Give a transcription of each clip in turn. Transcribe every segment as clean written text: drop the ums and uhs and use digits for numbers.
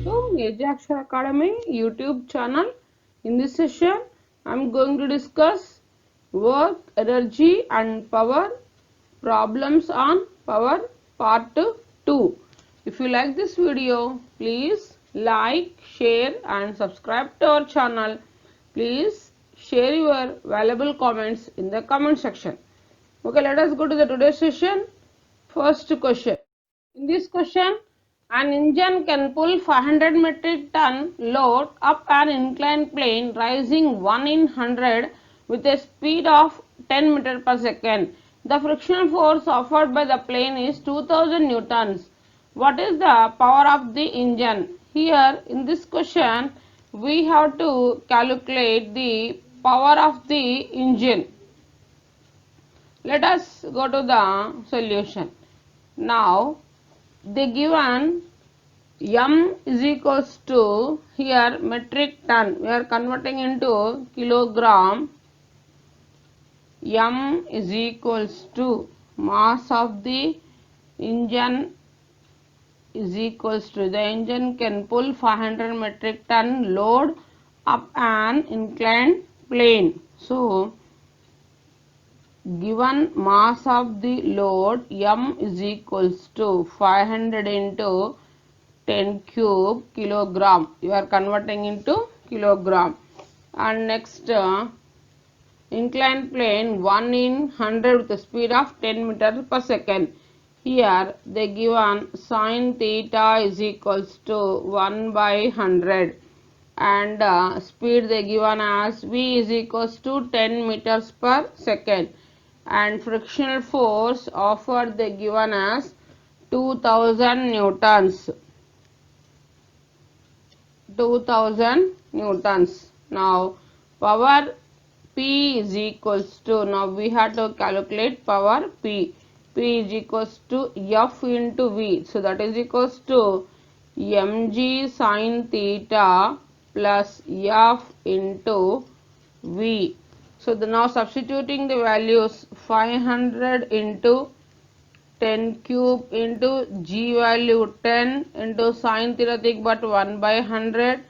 to Ajaxar Academy YouTube channel. In this session, I am going to discuss work, energy and power problems on power part 2. If you like this video, please like, share and subscribe to our channel. Please share your valuable comments in the comment section. Okay, let us go to the today's session. First question. In this question, an engine can pull 500 metric ton load up an inclined plane rising 1 in 100 with a speed of 10 meter per second. The frictional force offered by the plane is 2000 newtons. What is the power of the engine? Here in this question, we have to calculate the power of the engine. Let us go to the solution. Now, they given m is equals to here metric ton. We are converting into kilogram. M is equals to mass of the engine is equals to the engine can pull 500 metric ton load up an inclined plane. So, given mass of the load m is equals to 500 into 10 cube kilogram. You are converting into kilogram. And next inclined plane 1 in 100 with a speed of 10 meter per second. Here they given sin theta is equals to 1 by 100 and speed they given as v is equals to 10 meters per second and frictional force offered they given as 2000 newtons. 2000 newtons. Now power P is equals to, now we have to calculate power P. P is equals to F into V. So that is equals to mg sin theta plus F into V. So now substituting the values 500 into 10 cube into g value 10 into sin theta but 1 by 100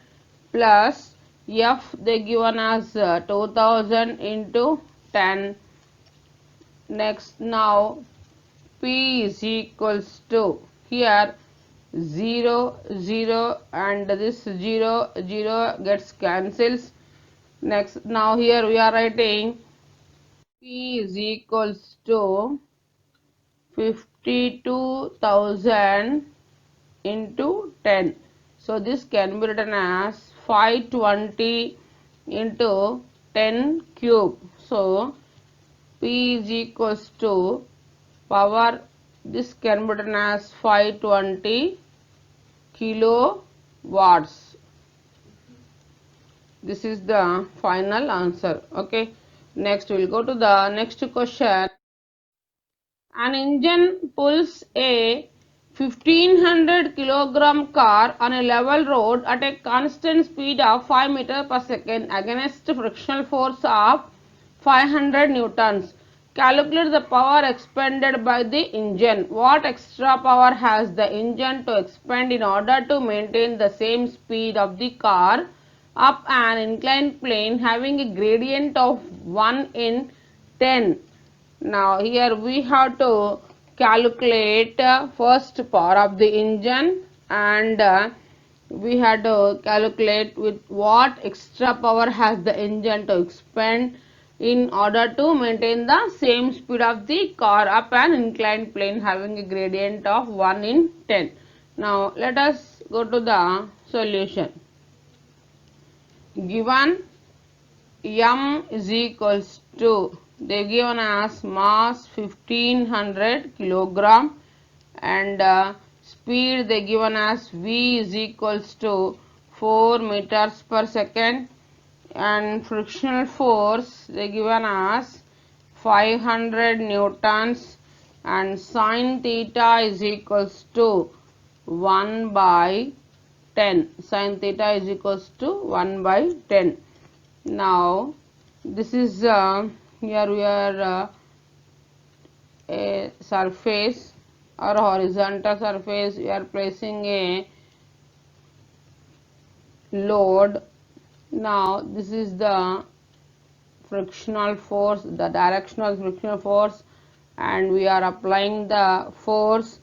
plus f they given as 2000 into 10. Next now p is equals to here 0 0 and this 0 0 gets cancels. Next now here we are writing p is equals to 52,000 into 10. So this can be written as 520 into 10 cube. So P is equals to power, this can be written as 520 kilowatts. This is the final answer. Okay. Next we will go to the next question. An engine pulls a 1500 kilogram car on a level road at a constant speed of 5 meters per second against frictional force of 500 newtons. Calculate the power expended by the engine. What extra power has the engine to expend in order to maintain the same speed of the car up an inclined plane having a gradient of 1 in 10? Now here we have to calculate first power of the engine and we have to calculate with what extra power has the engine to expend in order to maintain the same speed of the car up an inclined plane having a gradient of 1 in 10. Now let us go to the solution. Given m is equals to, they given as mass 1500 kilogram and speed they given as v is equals to 4 meters per second and frictional force they given as 500 newtons and sin theta is equals to 1 by 10. Sin theta is equals to 1 by 10. Now this is here we are a surface or horizontal surface, we are placing a load. Now this is the frictional force, the directional frictional force, and we are applying the force.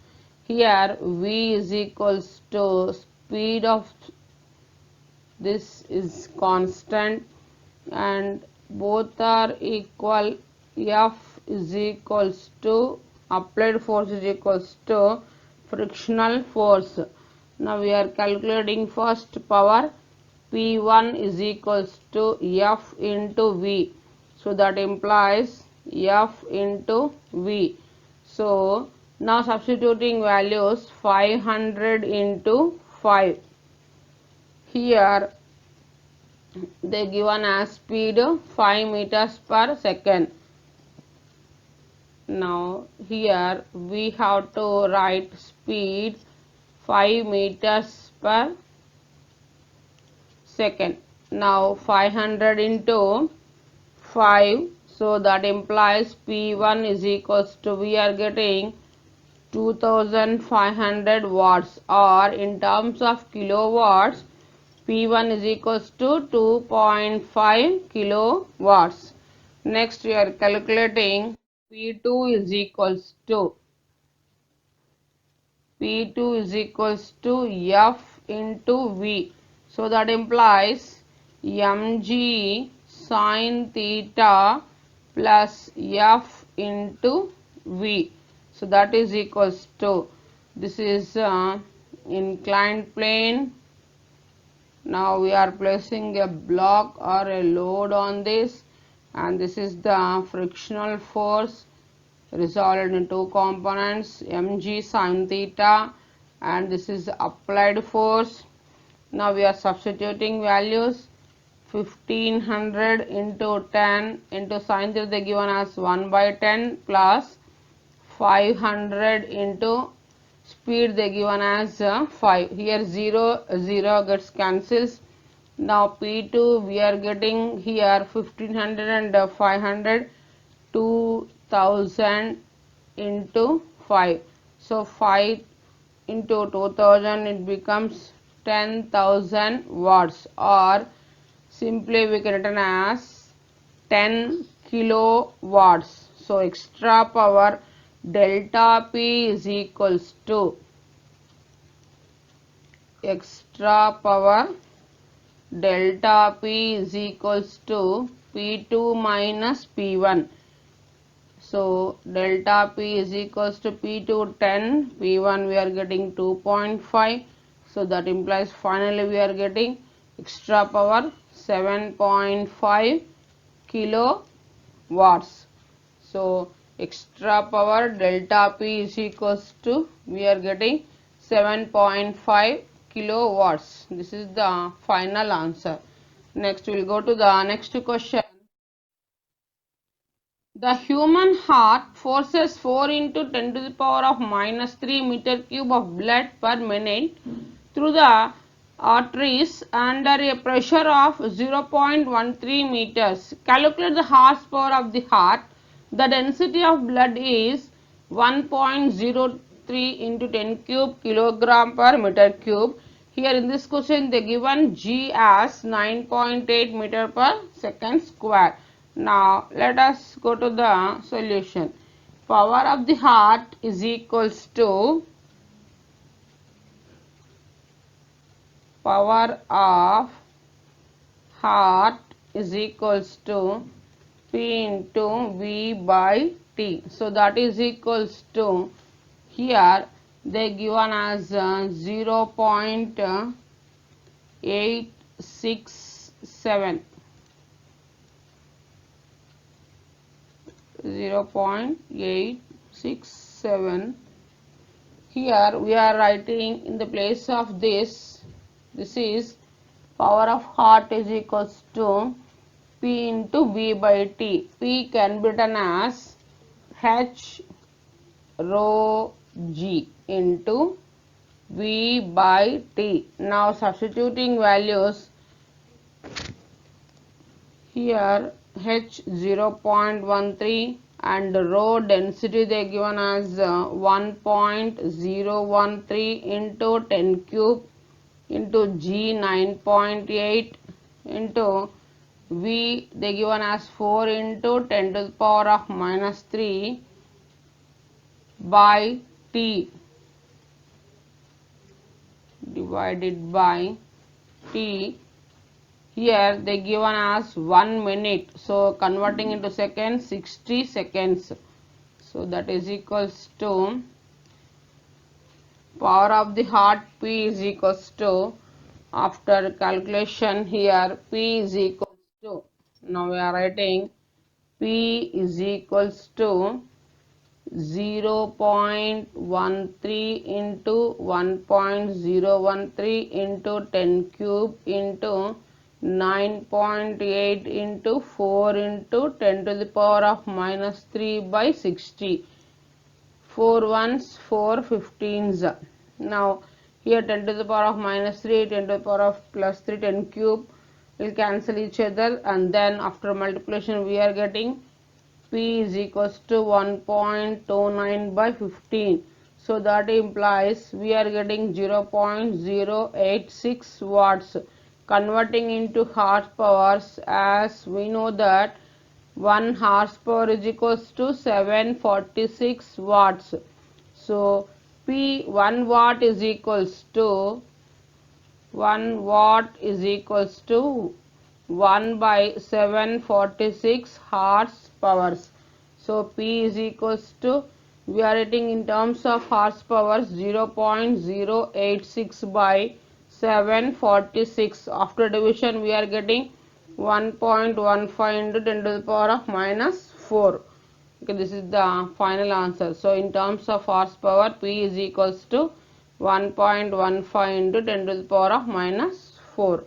Here V is equals to speed of this is constant and both are equal. F is equals to applied force is equals to frictional force. Now we are calculating first power. P1 is equals to F into V. So that implies F into V. So now substituting values 500 into 5. Here they given as speed 5 meters per second. Now here we have to write speed 5 meters per second. Now 500 into 5, so that implies P1 is equals to, we are getting 2500 watts, or in terms of kilowatts P1 is equals to 2.5 kilowatts. Next we are calculating P2 is equals to F into V. So that implies mg sin theta plus F into V. So that is equals to, this is inclined plane. Now we are placing a block or a load on this, and this is the frictional force resolved in two components, mg sin theta, and this is applied force. Now we are substituting values. 1500 into 10 into sin theta they given as 1 by 10 plus 500 into speed they given as 5. Here 0 gets cancels. Now P2 we are getting here 1500 and 500, 2000 into 5. So 5 into 2000, it becomes 10,000 watts, or simply we can written as 10 kilowatts. So extra power delta P is equals to extra power delta P is equals to P2 minus P1. So delta P is equals to P2 10, P1 we are getting 2.5. So that implies finally we are getting extra power 7.5 kilowatts. So extra power delta P is equals to, we are getting 7.5 kilowatts. This is the final answer. Next we will go to the next question. The human heart forces 4 into 10 to the power of minus 3 meter cube of blood per minute through the arteries under a pressure of 0.13 meters. Calculate the horsepower of the heart. The density of blood is 1.03 into 10 cube kilogram per meter cube. Here in this question they given G as 9.8 meter per second square. Now let us go to the solution. Power of the heart is equals to power of heart is equals to P into V by T. So that is equals to, here they given as 0.867. 0.867. Here we are writing in the place of this is power of heart is equals to P into V by T. P can be written as H rho G into V by T. Now substituting values, here H 0.13 and rho density they given as 1.013 into 10 cube into G 9.8 into V they given as 4 into 10 to the power of minus 3 by T divided by T. Here they given as 1 minute, so converting into seconds, 60 seconds. So that is equals to power of the heart P is equals to, after calculation here P is equals to, now we are writing P is equals to 0.13 into 1.013 into 10 cube into 9.8 into 4 into 10 to the power of minus 3 by 60. 4 ones, 4 15s. Now here 10 to the power of minus 3, 10 to the power of plus 3, 10 cube will cancel each other, and then after multiplication we are getting P is equals to 1.29 by 15. So that implies we are getting 0.086 watts. Converting into horsepowers, as we know that 1 horsepower is equals to 746 watts. So P 1 watt is equals to 1 watt is equals to 1 by 746 horsepower. So P is equals to, we are writing in terms of horsepower, 0.086 by 746. After division we are getting 1.15 into 10 to the power of minus 4. Okay, this is the final answer. So in terms of horsepower, P is equals to 1.15 into 10 to the power of minus 4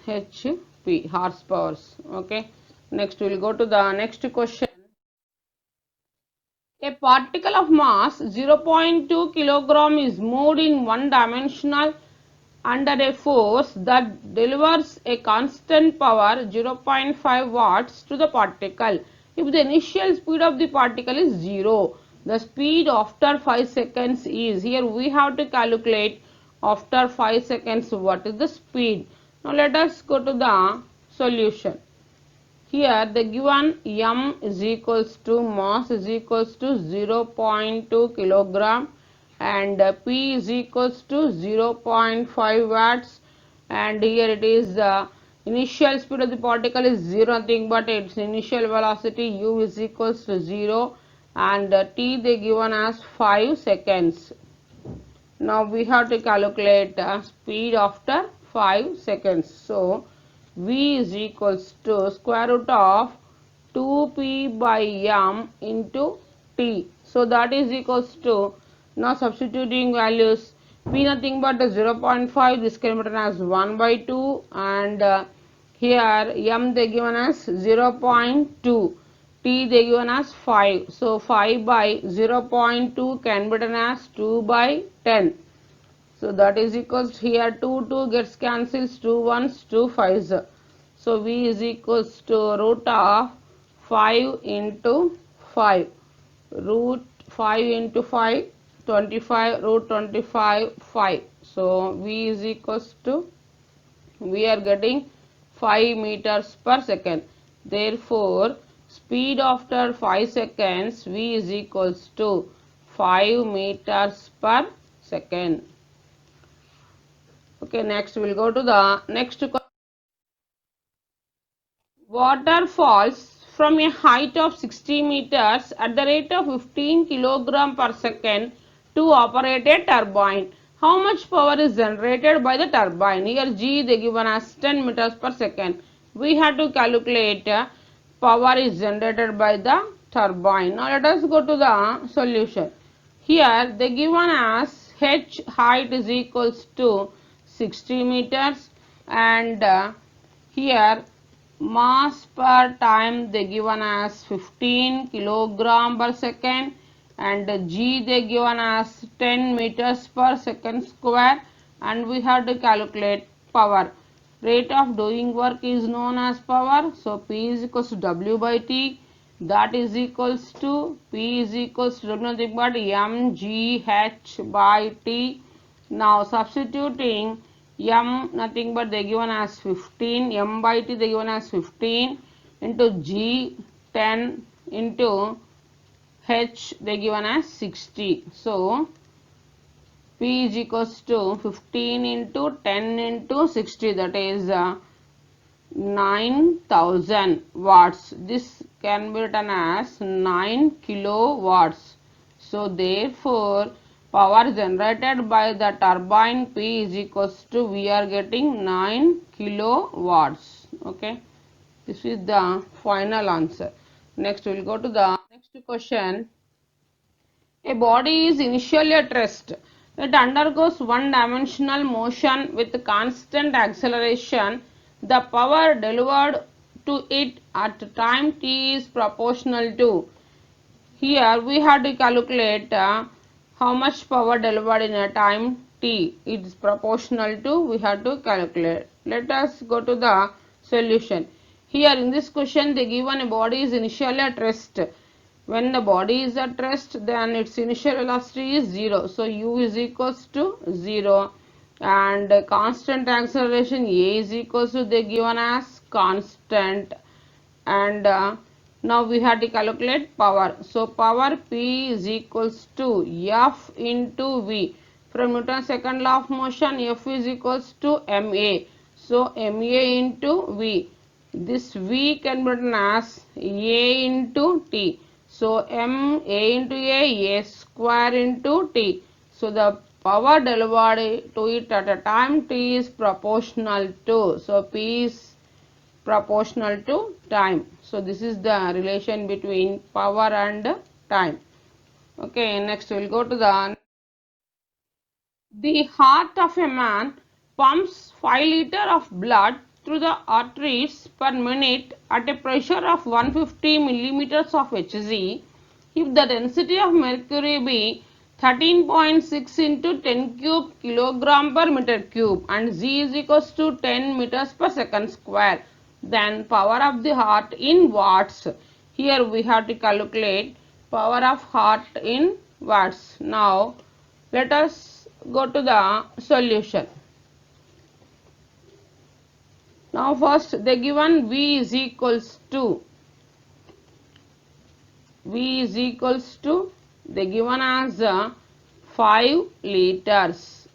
HP horsepowers. Okay, next we will go to the next question. A particle of mass 0.2 kilogram is moved in one dimensional under a force that delivers a constant power 0.5 watts to the particle. If the initial speed of the particle is 0, the speed after 5 seconds is, here we have to calculate after 5 seconds what is the speed. Now let us go to the solution. Here the given m is equals to, mass is equals to 0.2 kilogram and P is equals to 0.5 watts, and here it is the initial speed of the particle is 0, nothing but its initial velocity u is equals to 0, and t they given as 5 seconds. Now we have to calculate speed after 5 seconds. So V is equals to square root of 2p by m into t. So that is equals to, now substituting values, p nothing but 0.5, this can be written as 1 by 2, and here m they given as 0.2, t they given as 5. So 5 by 0.2 can be written as 2 by 10. So that is equals to, here 2 gets cancels, 2 ones, 2 fives. So V is equals to root of 5 into 5. Root 5 into 5, 25, root 25, 5. So V is equals to, we are getting 5 meters per second. Therefore, speed after 5 seconds V is equals to 5 meters per second. Okay, next we will go to the next question. Water falls from a height of 60 meters at the rate of 15 kilogram per second to operate a turbine. How much power is generated by the turbine? Here G they given as 10 meters per second. We have to calculate power is generated by the turbine. Now let us go to the solution. Here they given as H height is equals to 60 meters, and here mass per time they given as 15 kilogram per second, and G they given as 10 meters per second square, and we have to calculate power. Rate of doing work is known as power, so P is equals to W by T, that is equals to, P is equals to nothing but mgh by T, Now substituting m, nothing but they given as 15, m by t they given as 15 into g 10 into h they given as 60. So P is equals to 15 into 10 into 60, that is 9000 watts. This can be written as 9 kilowatts. So therefore power generated by the turbine P is equals to, we are getting 9 kilowatts. Okay, this is the final answer. Next we will go to the next question. A body is initially at rest. It undergoes one-dimensional motion with constant acceleration. The power delivered to it at time t is proportional to. Here we have to calculate how much power delivered in a time t. It is proportional to, we have to calculate. Let us go to the solution. Here in this question they given a body is initially at rest. When the body is at rest, then its initial velocity is 0. So u is equals to 0, and constant acceleration a is equals to, they given as constant, and now we have to calculate power. So power P is equals to F into V. From Newton's second law of motion, F is equals to ma. So ma into V. This V can be written as a into t. So m a into a square into t. So the power delivered to it at a time t is proportional to. So P is proportional to time. So this is the relation between power and time. Okay, next we will go to the heart of a man pumps 5 liters of blood through the arteries per minute at a pressure of 150 millimeters of Hg. If the density of mercury be 13.6 into 10 cube kilogram per meter cube and Z is equals to 10 meters per second square, then power of the heart in watts. Here we have to calculate power of heart in watts. Now let us go to the solution. Now first they given V is equals to, they given as 5 liters,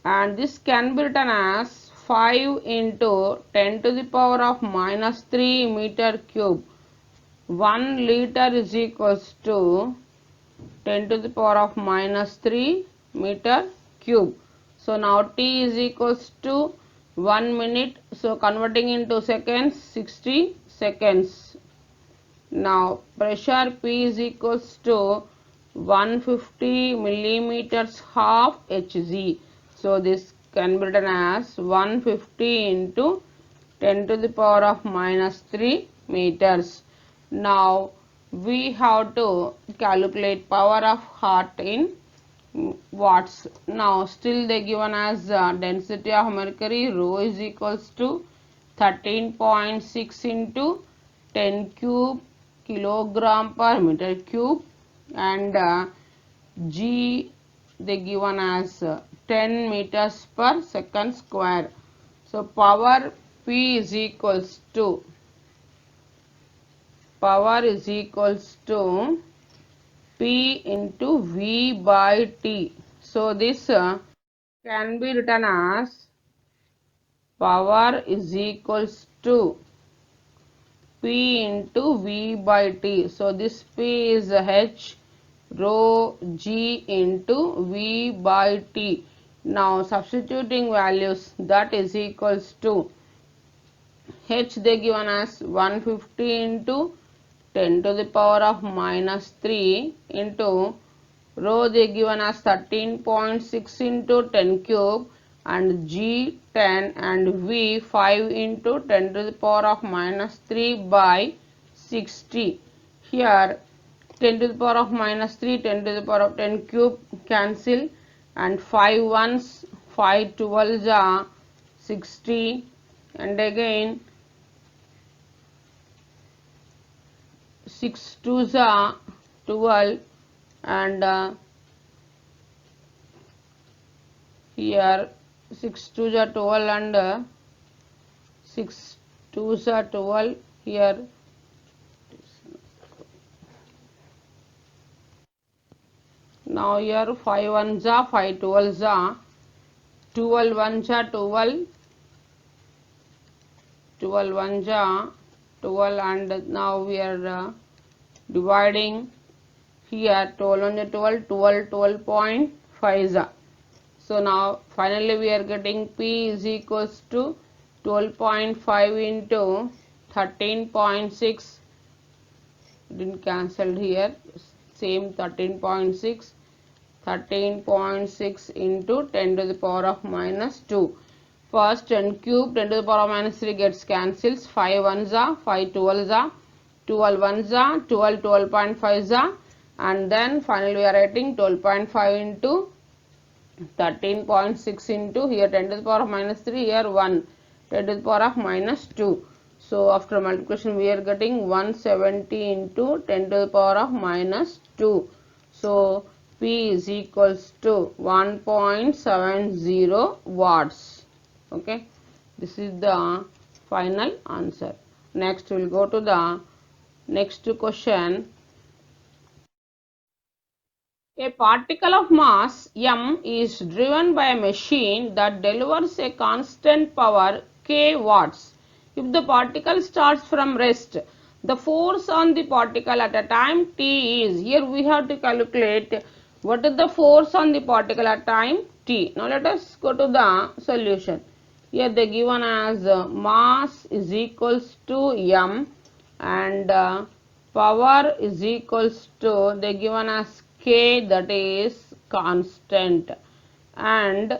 and this can be written as 5 into 10 to the power of minus 3 meter cube. 1 liter is equals to 10 to the power of minus 3 meter cube. So now t is equals to 1 minute. So converting into seconds, 60 seconds. Now pressure P is equals to 150 millimeters half Hg. So this can be written as 150 into 10 to the power of minus 3 meters. Now we have to calculate power of heart in watts. Now still they given as density of mercury rho is equals to 13.6 into 10 cube kilogram per meter cube, and G they given as 10 meters per second square. So power P is equals to, P into V by T. So this can be written as power is equals to P into V by T. So this P is H rho G into V by T. Now substituting values, that is equals to H they given as 150 into 10 to the power of minus 3 into rho they given as 13.6 into 10 cube, and G 10, and V 5 into 10 to the power of minus 3 by 60. Here 10 to the power of minus 3, 10 to the power of 10 cube cancel, and 5 ones, 5 12s are 60, and again 6 twos are 12, and here 6 2s are 12 and 6 2s are 12 here. Now here 5 1s are 5 12s are 12 1s are 12, 12 1s are 12, and now we are dividing here 12 on the 12, 12, 12.5. So now finally we are getting P is equals to 12.5 into 13.6, didn't cancel here, same 13.6, 13.6 into 10 to the power of minus 2. First 10 cube, 10 to the power of minus 3 gets cancels, 5 ones are, 5 12s are, 12 ones are, 12 12.5s are, and then finally we are writing 12.5 into 13.6 into here 10 to the power of minus 3, here 1, 10 to the power of minus 2. So after multiplication we are getting 170 into 10 to the power of minus 2. So P is equals to 1.70 watts. Okay, this is the final answer. Next we will go to the next question. A particle of mass m is driven by a machine that delivers a constant power k watts. If the particle starts from rest, the force on the particle at a time t is, here we have to calculate what is the force on the particle at time t. Now let us go to the solution. Here they given as mass is equals to m, and power is equals to, they given as k, that is constant, and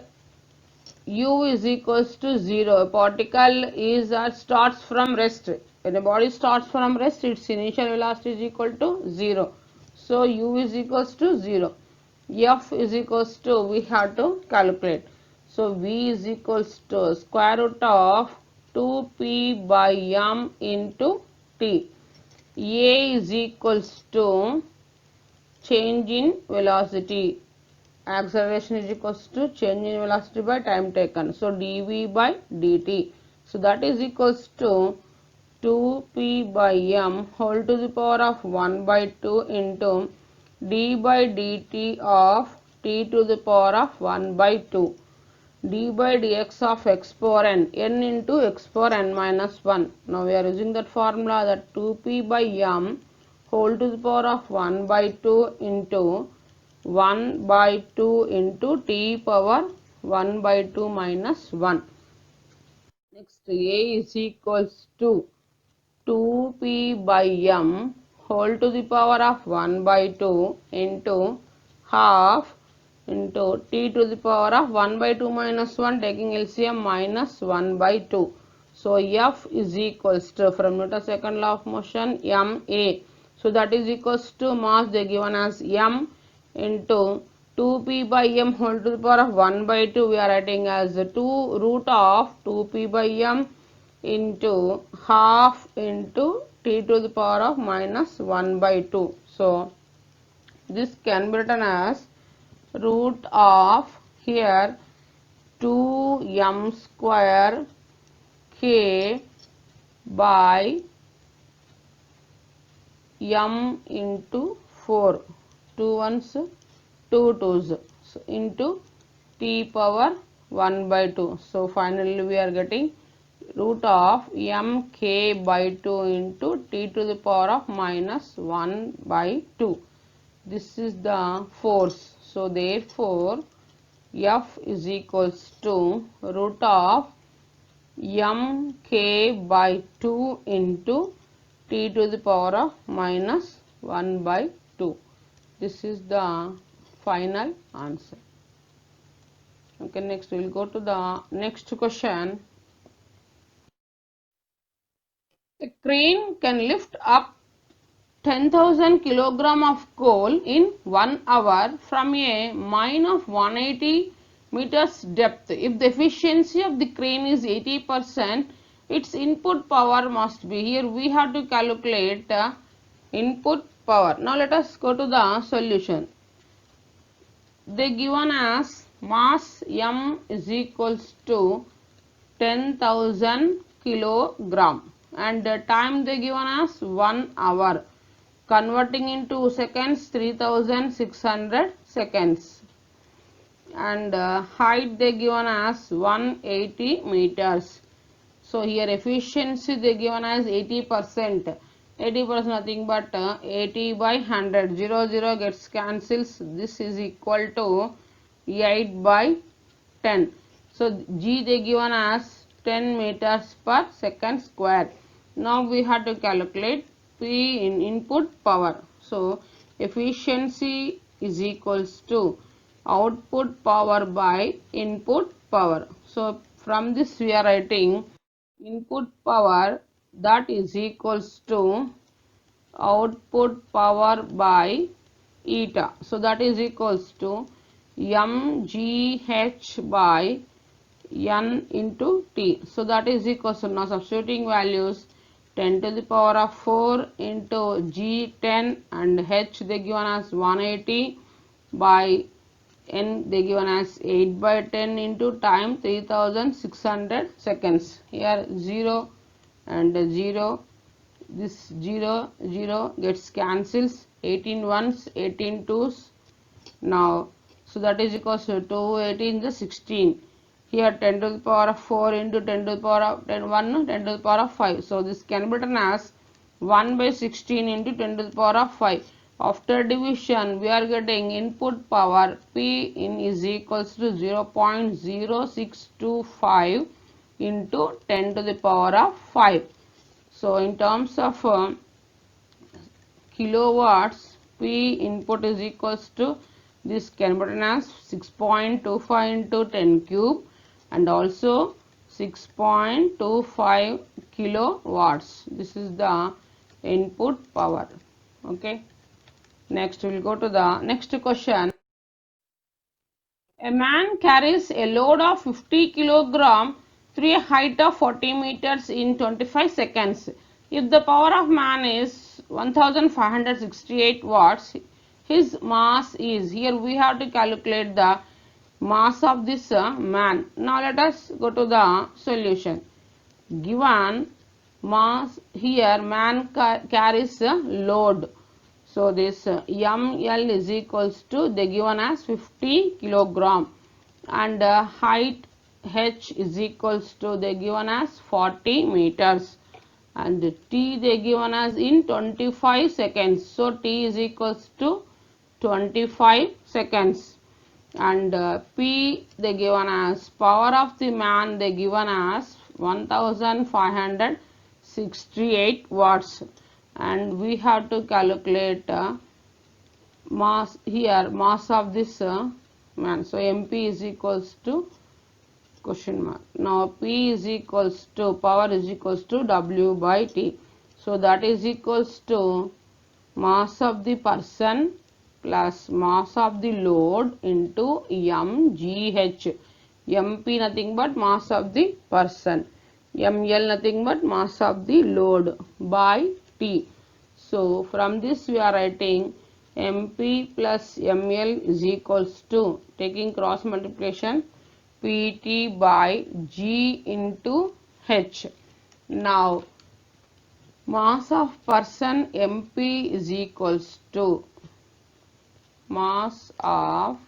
u is equals to 0. A particle is starts from rest. When a body starts from rest, its initial velocity is equal to 0. So u is equals to 0. F is equals to, we have to calculate. So v is equals to square root of 2p by m into t. A is equals to change in velocity, acceleration is equals to change in velocity by time taken, so dv by dt. So that is equals to 2p by m whole to the power of 1 by 2 into d by dt of t to the power of 1 by 2, d by dx of x power n into x power n minus 1. Now we are using that formula, that 2p by m whole to the power of 1 by 2 into 1 by 2 into t power 1 by 2 minus 1. Next, a is equals to 2p by m whole to the power of 1 by 2 into half into t to the power of 1 by 2 minus 1, taking LCM, minus 1 by 2. So F is equals to, from Newton's second law of motion, ma. So that is equals to mass, they given as m into 2p by m whole to the power of 1 by 2, we are writing as 2 root of 2p by m into half into t to the power of minus 1 by 2. So this can be written as root of, here 2m square k by m into 4, 2 ones 2 twos, so into t power 1 by 2. So finally we are getting root of mk by 2 into t to the power of minus 1 by 2. This is the force. So therefore F is equals to root of mk by 2 into t to the power of minus 1 by 2. This is the final answer. Okay, next we will go to the next question. A crane can lift up 10,000 kilogram of coal in 1 hour from a mine of 180 meters depth. If the efficiency of the crane is 80%, its input power must be, here we have to calculate input power. Now let us go to the solution. They given as mass m is equals to 10,000 kilogram, and the time they given us 1 hour, converting into seconds 3600 seconds, and height they given as 180 meters. So here efficiency they given as 80%. 80% nothing but 80 by 100. 0 gets cancels. This is equal to 8 by 10. So G they given as 10 meters per second square. Now we have to calculate P in input power. So efficiency is equals to output power by input power. So from this we are writing input power, that is equals to output power by eta. So that is equals to mgh by n into t. So that is equals to, now substituting values, 10 to the power of 4 into g10 and h they given as 180 by n they given as 8 by 10 into time 3600 seconds. Here 0 and 0, this 0 gets cancels, 18 ones, 18 twos. Now so that is equals to 218 the 16. Here 10 to the power of 4 into 10 to the power of 1, 10 to the power of 5. So this can be written as 1 by 16 into 10 to the power of 5. After division we are getting input power P in is equals to 0.0625 into 10 to the power of 5. So in terms of kilowatts, P input is equals to, this can be written as 6.25 into 10 cube and also 6.25 kilowatts. This is the input power. Okay. Next we will go to the next question. A man carries a load of 50 kilogram through a height of 40 meters in 25 seconds. If the power of man is 1568 watts, his mass is, here we have to calculate the mass of this man. Now let us go to the solution. Given mass, here man carries a load. So this ml is equals to, they given as 50 kilogram, and height h is equals to, they given as 40 meters, and t they given as in 25 seconds. So t is equals to 25 seconds, and P they given as power of the man, they given as 1568 watts, and we have to calculate mass, here mass of this man. So MP is equals to question mark. Now P is equals to, power is equals to W by T. So that is equals to mass of the person plus mass of the load into mgh. MP nothing but mass of the person, ml nothing but mass of the load by T. So from this we are writing MP plus ml is equals to, taking cross multiplication, PT by G into H. Now mass of person MP is equals to mass of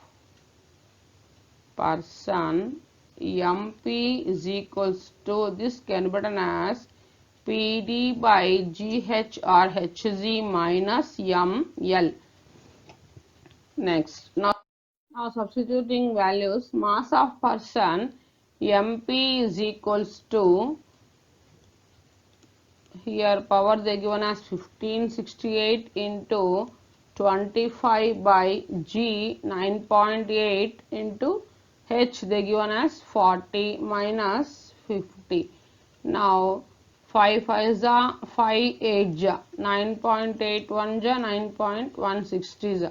person MP is equals to, this can be written as PD by GH or HG minus ML. Next, now substituting values, mass of person MP is equals to, here power they given as 1568 into 25 by G 9.8 into H they given as 40 minus 50. Now 5 5 ja 5 8 ja 9.81 ja 9.160 ja.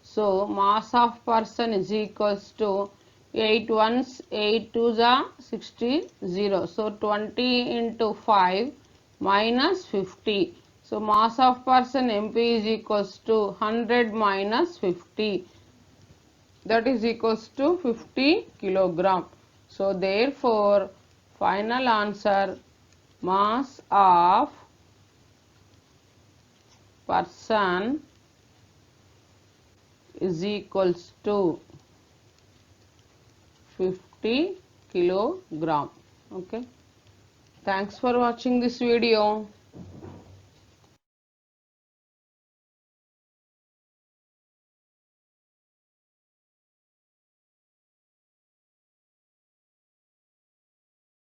So mass of person is equals to 8 ones 8 2 ja 60 0. So 20 into 5 minus 50. So mass of person MP is equals to 100 minus 50. that is equals to 50 kilogram. So therefore final answer, mass of person is equals to 50 kilogram. Okay. Thanks for watching this video.